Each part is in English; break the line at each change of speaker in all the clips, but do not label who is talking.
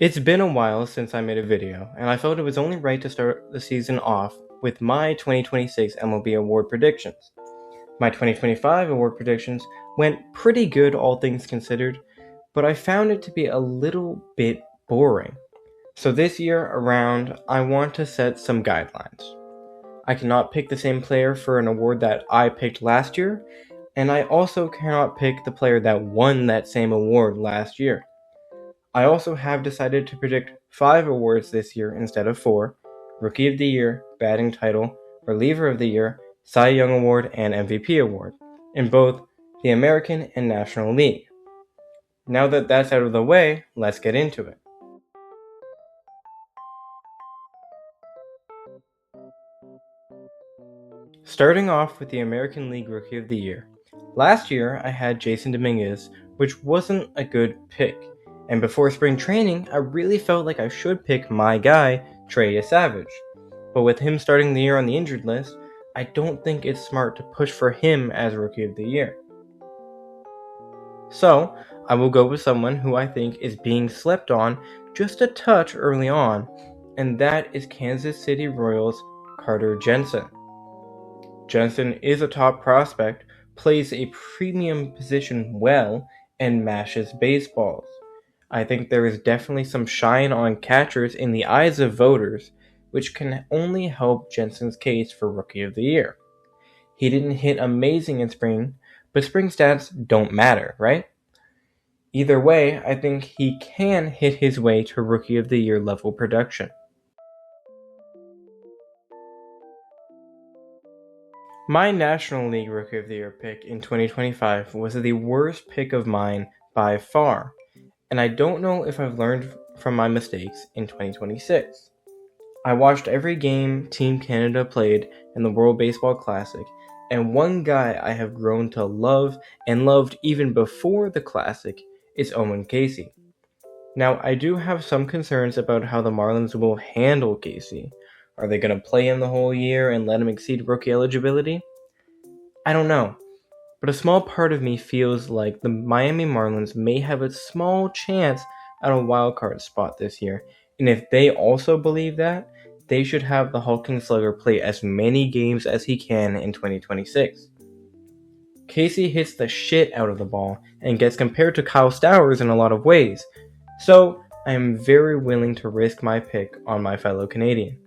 It's been a while since I made a video, and I felt it was only right to start the season off with my 2026 MLB Award predictions. My 2025 award predictions went pretty good, all things considered, but I found it to be a little bit boring. So this year around, I want to set some guidelines. I cannot pick the same player for an award that I picked last year, and I also cannot pick the player that won that same award last year. I also have decided to predict 5 awards this year instead of 4: Rookie of the Year, Batting Title, Reliever of the Year, Cy Young Award, and MVP Award, in both the American and National League. Now that that's out of the way, let's get into it. Starting off with the American League Rookie of the Year. Last year, I had Jason Dominguez, which wasn't a good pick. And before spring training, I really felt like I should pick my guy, Trey Savage. But with him starting the year on the injured list, I don't think it's smart to push for him as Rookie of the Year. So, I will go with someone who I think is being slept on just a touch early on, and that is Kansas City Royals' Carter Jensen. Jensen is a top prospect, plays a premium position well, and mashes baseballs. I think there is definitely some shine on catchers in the eyes of voters, which can only help Jensen's case for Rookie of the Year. He didn't hit amazing in spring, but spring stats don't matter, right? Either way, I think he can hit his way to Rookie of the Year level production. My National League Rookie of the Year pick in 2025 was the worst pick of mine by far, and I don't know if I've learned from my mistakes in 2026. I watched every game Team Canada played in the World Baseball Classic, and one guy I have grown to love and loved even before the Classic is Owen Casey. Now, I do have some concerns about how the Marlins will handle Casey. Are they going to play him the whole year and let him exceed rookie eligibility? I don't know. But a small part of me feels like the Miami Marlins may have a small chance at a wildcard spot this year, and if they also believe that, they should have the hulking slugger play as many games as he can in 2026. Casey hits the shit out of the ball and gets compared to Kyle Stowers in a lot of ways, so I am very willing to risk my pick on my fellow Canadian.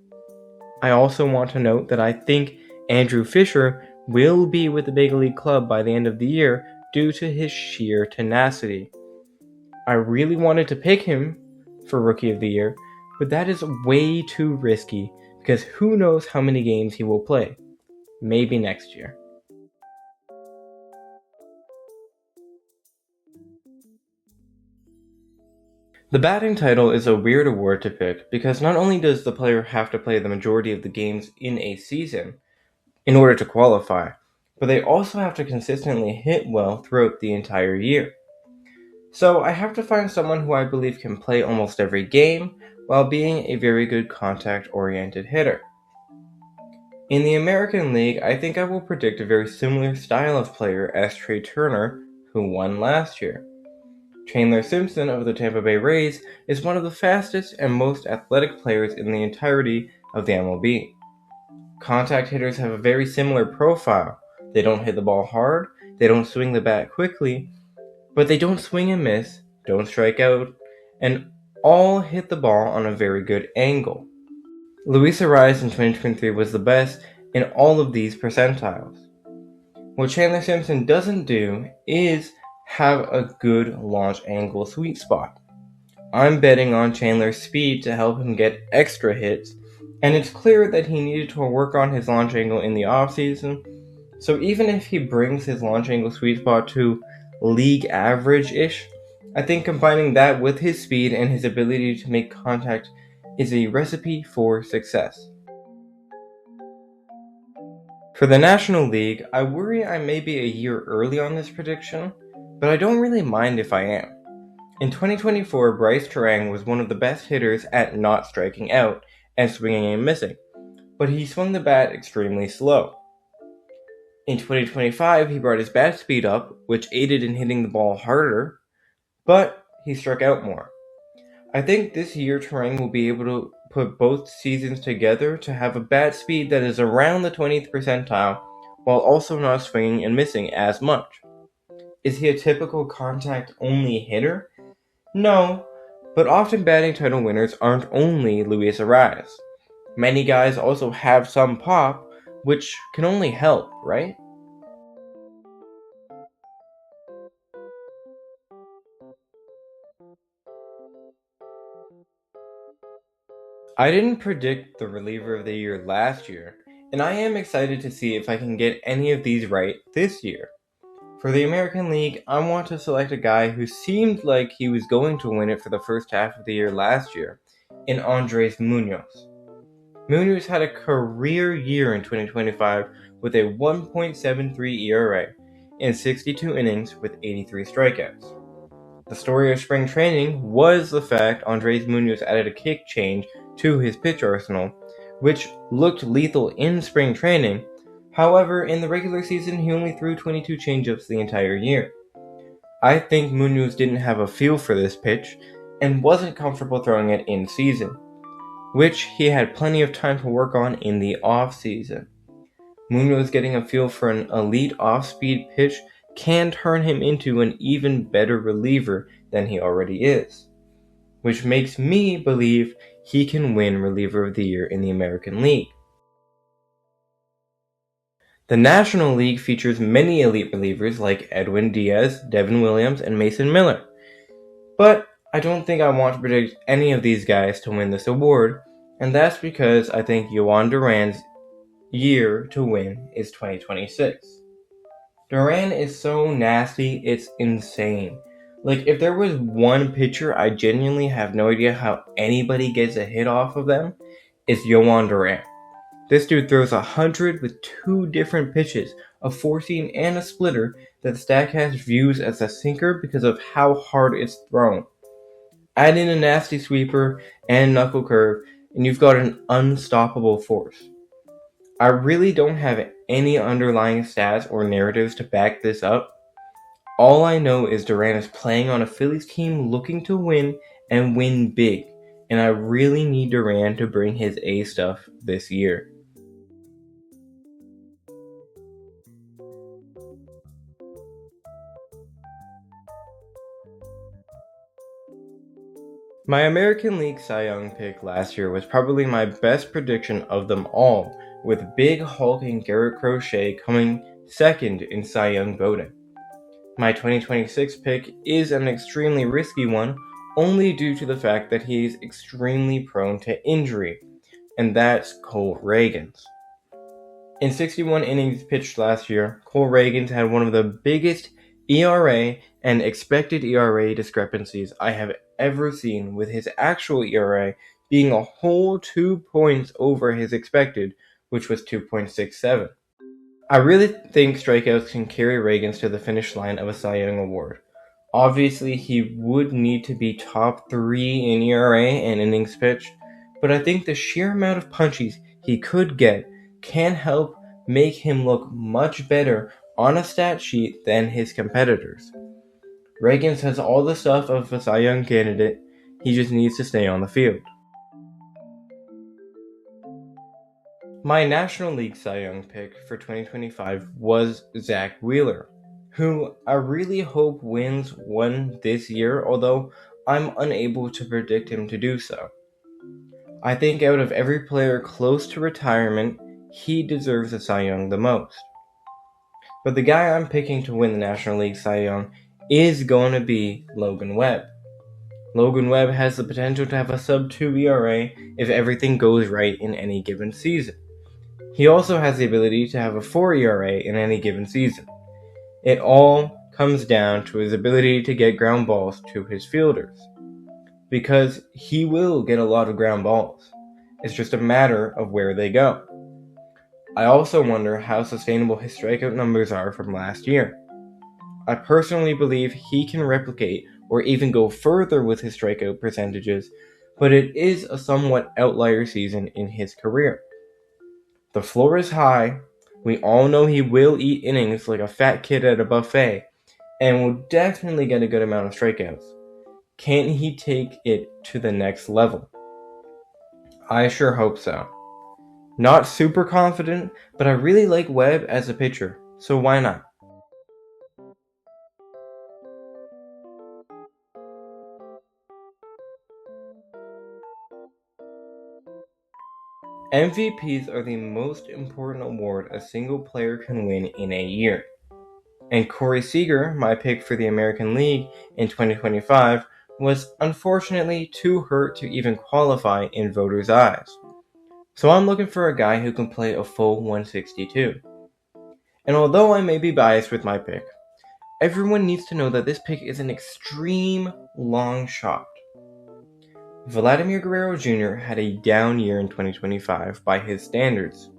I also want to note that I think Andrew Fisher will be with the big league club by the end of the year due to his sheer tenacity. I really wanted to pick him for Rookie of the Year, but that is way too risky because who knows how many games he will play. Maybe next year. The batting title is a weird award to pick because not only does the player have to play the majority of the games in a season in order to qualify, but they also have to consistently hit well throughout the entire year. So I have to find someone who I believe can play almost every game while being a very good contact-oriented hitter. In the American League, I think I will predict a very similar style of player as Trey Turner, who won last year. Chandler Simpson of the Tampa Bay Rays is one of the fastest and most athletic players in the entirety of the MLB. Contact hitters have a very similar profile. They don't hit the ball hard, they don't swing the bat quickly, but they don't swing and miss, don't strike out, and all hit the ball on a very good angle. Luis Ariz in 2023 was the best in all of these percentiles. What Chandler Simpson doesn't do is have a good launch angle sweet spot. I'm betting on Chandler's speed to help him get extra hits, and it's clear that he needed to work on his launch angle in the offseason, so even if he brings his launch angle sweet spot to league average-ish, I think combining that with his speed and his ability to make contact is a recipe for success. For the National League, I worry I may be a year early on this prediction, but I don't really mind if I am. In 2024, Bryce Terang was one of the best hitters at not striking out and swinging and missing, but he swung the bat extremely slow. In 2025, he brought his bat speed up, which aided in hitting the ball harder, but he struck out more. I think this year Terang will be able to put both seasons together to have a bat speed that is around the 20th percentile, while also not swinging and missing as much. Is he a typical contact-only hitter? No, but often batting title winners aren't only Luis Arias. Many guys also have some pop, which can only help, right? I didn't predict the reliever of the year last year, and I am excited to see if I can get any of these right this year. For the American League, I want to select a guy who seemed like he was going to win it for the first half of the year last year, in Andres Munoz. Munoz had a career year in 2025 with a 1.73 ERA in 62 innings with 83 strikeouts. The story of spring training was the fact Andres Munoz added a kick change to his pitch arsenal, which looked lethal in spring training. However, in the regular season, he only threw 22 changeups the entire year. I think Munoz didn't have a feel for this pitch and wasn't comfortable throwing it in season, which he had plenty of time to work on in the off-season. Munoz getting a feel for an elite off-speed pitch can turn him into an even better reliever than he already is, which makes me believe he can win Reliever of the Year in the American League. The National League features many elite relievers like Edwin Diaz, Devin Williams, and Mason Miller, but I don't think I want to predict any of these guys to win this award, and that's because I think Yohan Duran's year to win is 2026. Duran is so nasty, it's insane. Like, if there was one pitcher I genuinely have no idea how anybody gets a hit off of them, it's Yohan Duran. This dude throws 100 with two different pitches, a four-seam and a splitter, that StatCast views as a sinker because of how hard it's thrown. Add in a nasty sweeper and knuckle curve, and you've got an unstoppable force. I really don't have any underlying stats or narratives to back this up. All I know is Duran is playing on a Phillies team looking to win and win big, and I really need Duran to bring his A stuff this year. My American League Cy Young pick last year was probably my best prediction of them all, with Big Hulk and Garrett Crochet coming second in Cy Young voting. My 2026 pick is an extremely risky one, only due to the fact that he is extremely prone to injury, and that's Cole Ragans. In 61 innings pitched last year, Cole Ragans had one of the biggest ERA and expected ERA discrepancies I have ever seen, with his actual ERA being a whole 2 points over his expected, which was 2.67. I really think strikeouts can carry Ragans to the finish line of a Cy Young award. Obviously, he would need to be top 3 in ERA and innings pitched, but I think the sheer amount of punchies he could get can help make him look much better on a stat sheet than his competitors. Ragans has all the stuff of a Cy Young candidate, he just needs to stay on the field. My National League Cy Young pick for 2025 was Zach Wheeler, who I really hope wins one this year, although I'm unable to predict him to do so. I think out of every player close to retirement, he deserves a Cy Young the most. But the guy I'm picking to win the National League Cy Young is going to be Logan Webb. Logan Webb has the potential to have a sub-2 ERA if everything goes right in any given season. He also has the ability to have a 4 ERA in any given season. It all comes down to his ability to get ground balls to his fielders, because he will get a lot of ground balls. It's just a matter of where they go. I also wonder how sustainable his strikeout numbers are from last year. I personally believe he can replicate or even go further with his strikeout percentages, but it is a somewhat outlier season in his career. The floor is high. We all know he will eat innings like a fat kid at a buffet, and will definitely get a good amount of strikeouts. Can he take it to the next level? I sure hope so. Not super confident, but I really like Webb as a pitcher, so why not? MVPs are the most important award a single player can win in a year. And Corey Seager, my pick for the American League in 2025, was unfortunately too hurt to even qualify in voters' eyes. So I'm looking for a guy who can play a full 162. And although I may be biased with my pick, everyone needs to know that this pick is an extreme long shot. Vladimir Guerrero Jr. had a down year in 2025 by his standards.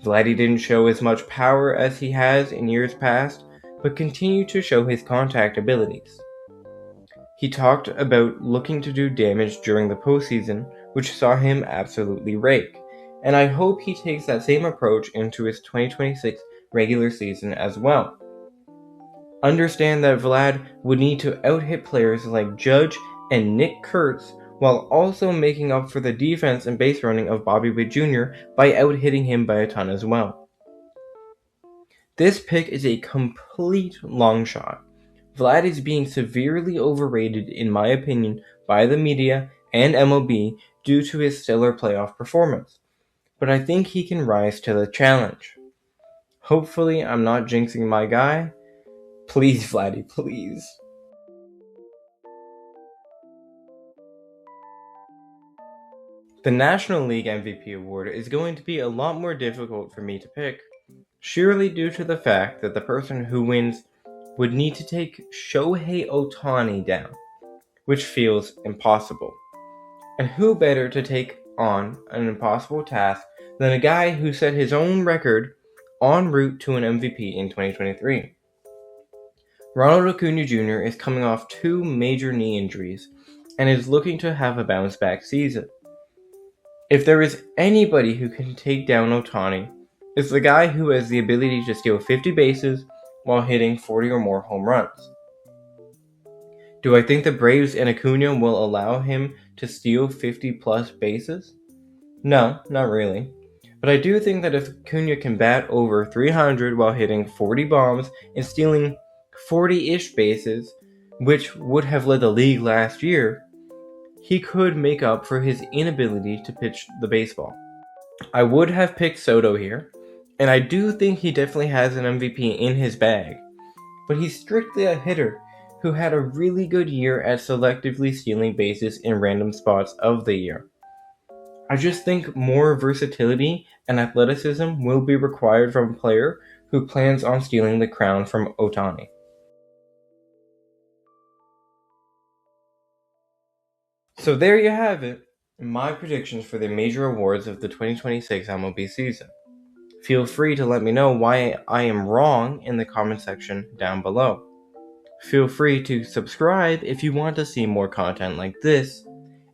Vladdy didn't show as much power as he has in years past, but continued to show his contact abilities. He talked about looking to do damage during the postseason, which saw him absolutely rake, and I hope he takes that same approach into his 2026 regular season as well. Understand that Vlad would need to out-hit players like Judge and Nick Kurtz while also making up for the defense and base running of Bobby Witt Jr. by out-hitting him by a ton as well. This pick is a complete long shot. Vlad is being severely overrated in my opinion by the media and MLB due to his stellar playoff performance, but I think he can rise to the challenge. Hopefully I'm not jinxing my guy. Please, Vladdy, please. The National League MVP award is going to be a lot more difficult for me to pick, surely due to the fact that the person who wins would need to take Shohei Ohtani down, which feels impossible. And who better to take on an impossible task than a guy who set his own record en route to an MVP in 2023. Ronald Acuna Jr. is coming off 2 major knee injuries and is looking to have a bounce-back season. If there is anybody who can take down Ohtani, it's the guy who has the ability to steal 50 bases while hitting 40 or more home runs. Do I think the Braves and Acuna will allow him to steal 50-plus bases? No, not really. But I do think that if Acuna can bat over 300 while hitting 40 bombs and stealing 40-ish bases, which would have led the league last year, he could make up for his inability to pitch the baseball. I would have picked Soto here, and I do think he definitely has an MVP in his bag, but he's strictly a hitter who had a really good year at selectively stealing bases in random spots of the year. I just think more versatility and athleticism will be required from a player who plans on stealing the crown from Ohtani. So there you have it, my predictions for the major awards of the 2026 MLB season. Feel free to let me know why I am wrong in the comment section down below. Feel free to subscribe if you want to see more content like this,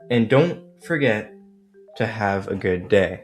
and don't forget to have a good day.